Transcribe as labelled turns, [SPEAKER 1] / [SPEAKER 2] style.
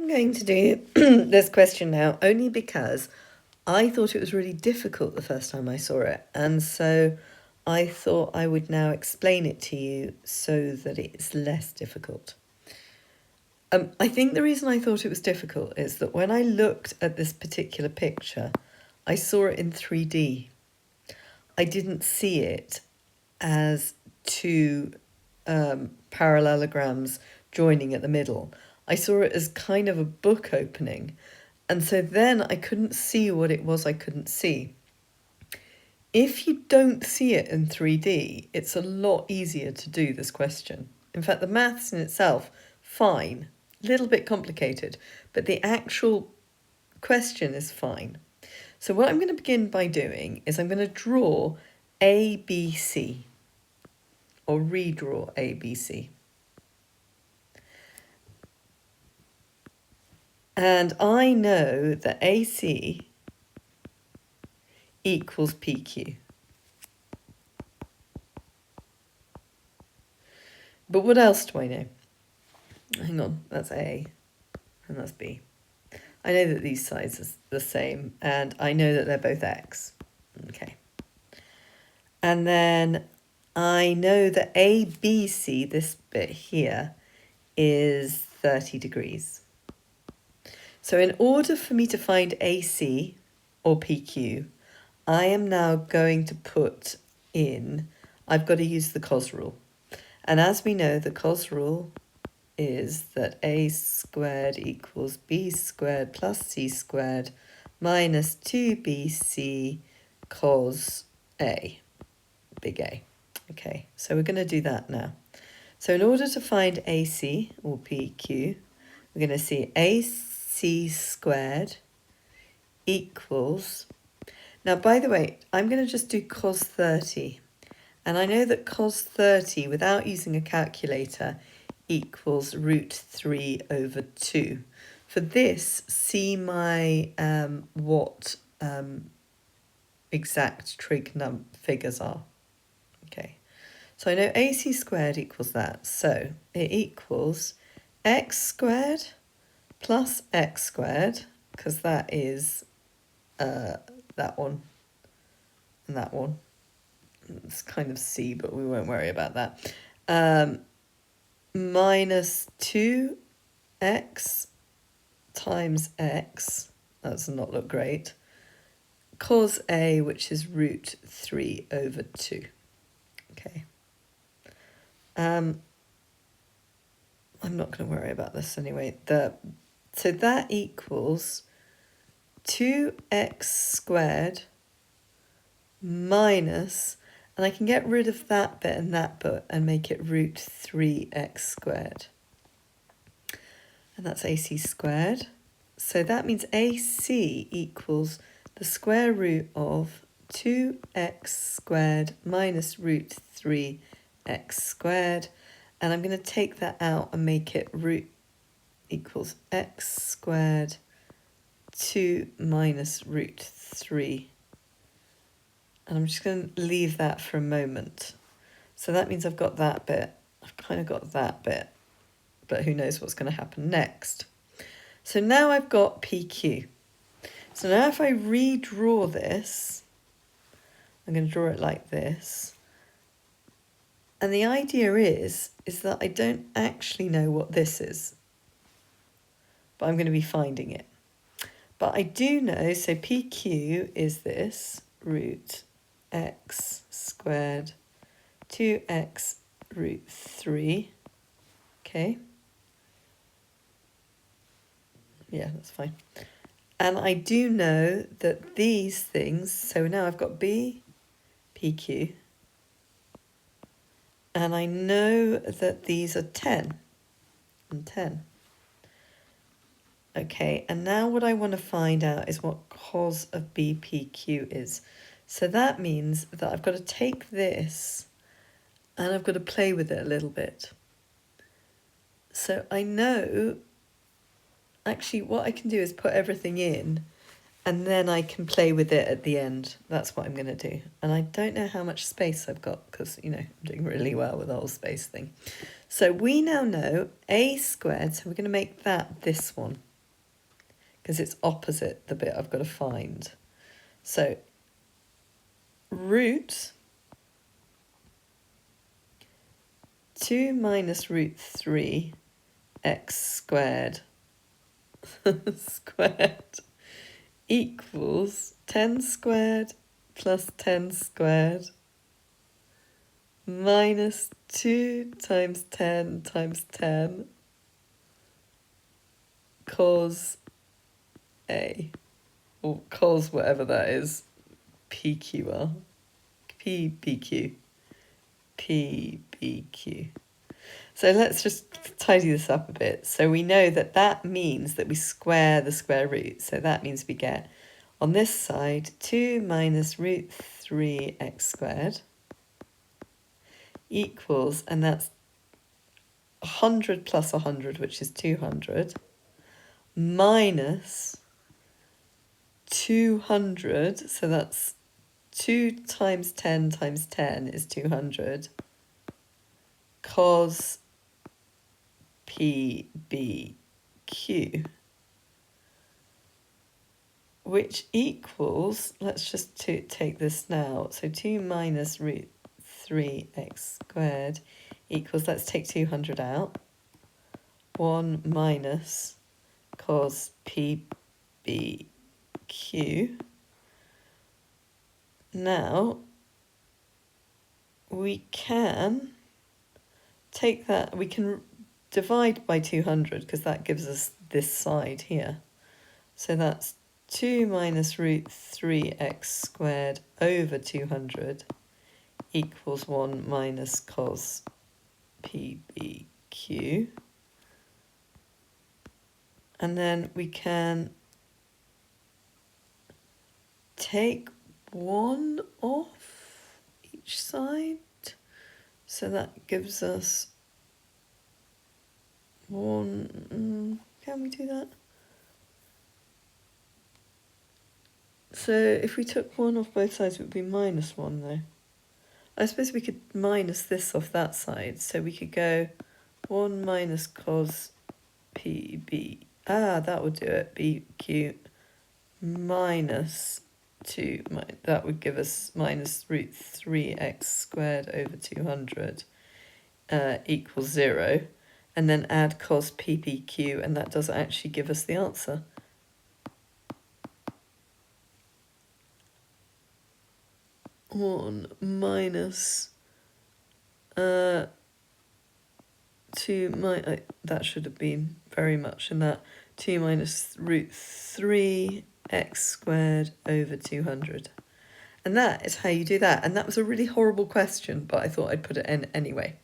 [SPEAKER 1] I'm going to do this question now only because I thought it was really difficult the first time I saw it, and so I thought I would now explain it to you so that it's less difficult. I think the reason I thought it was difficult is that when I looked at this particular picture, I saw it in 3D. I didn't see it as two parallelograms joining at the middle. I saw it as kind of a book opening, and so then I couldn't see what it was I couldn't see. If you don't see it in 3D, it's a lot easier to do this question. In fact, the maths in itself, fine, a little bit complicated, but the actual question is fine. So what I'm going to begin by doing is I'm going to draw ABC, or redraw ABC. And I know that AC equals PQ. But what else do I know? Hang on, that's A and that's B. I know that these sides are the same, and I know that they're both X. Okay. And then I know that ABC, this bit here, is 30 degrees. So in order for me to find AC, or PQ, I am now going to put in, I've got to use the cos rule. And as we know, the cos rule is that A squared equals B squared plus C squared minus 2BC cos A, big A. Okay, so we're going to do that now. So in order to find AC, or PQ, we're going to see AC squared equals... Now, by the way, I'm going to just do cos 30. And I know that cos 30, without using a calculator, equals root 3 over 2. For this, see my what exact trig figures are. Okay, so I know AC squared equals that. So it equals x squared plus x squared, because that is that one and that one. It's kind of C, but we won't worry about that. Minus 2x times x, that does not look great, cos A, which is root 3 over 2. Okay. I'm not going to worry about this anyway. So that equals 2x squared minus, and I can get rid of that bit and that bit and make it root 3x squared. And that's AC squared. So that means AC equals the square root of 2x squared minus root 3x squared. And I'm going to take that out and make it root equals x squared 2 minus root 3. And I'm just going to leave that for a moment. So that means I've got that bit. I've kind of got that bit. But who knows what's going to happen next. So now I've got PQ. So now if I redraw this, I'm going to draw it like this. And the idea is that I don't actually know what this is. But I'm going to be finding it. But I do know, so PQ is this, root x squared 2x root 3. Okay. Yeah, that's fine. And I do know that these things, so now I've got B, PQ, and I know that these are 10 and 10. Okay, and now what I want to find out is what cos of BPQ is. So that means that I've got to take this and I've got to play with it a little bit. So I know, actually what I can do is put everything in and then I can play with it at the end. That's what I'm going to do. And I don't know how much space I've got because, you know, I'm doing really well with the whole space thing. So we now know A squared, so we're going to make that this one. because it's opposite the bit I've got to find. So root 2 minus root 3 x squared squared equals 10 squared plus 10 squared minus 2 times 10 times 10 cos A, or cos whatever that is, PQR, PBQ, PBQ. So let's just tidy this up a bit. So we know that that means that we square the square root. So that means we get, on this side, 2 minus root 3x squared equals, and that's 100 plus 100, which is 200, minus 200, so that's 2 times 10 times 10 is 200, cos PBQ, which equals, let's just take this now, so 2 minus root 3x squared equals, let's take 200 out, 1 minus cos PBQ. Now, we can take that, we can divide by 200 because that gives us this side here. So that's 2 minus root 3x squared over 200 equals 1 minus cos PBQ. And then we can take 1 off each side. So that gives us 1, can we do that? So if we took 1 off both sides, it would be minus 1 though. I suppose we could minus this off that side. So we could go 1 minus cos PB. That would do it. BQ minus 2. That would give us minus root 3x squared over 200 equals 0. And then add cos PBQ, and that does actually give us the answer. One minus 2 that should have been very much in that. 2 minus root 3x squared over 200. And that is how you do that. And that was a really horrible question, but I thought I'd put it in anyway.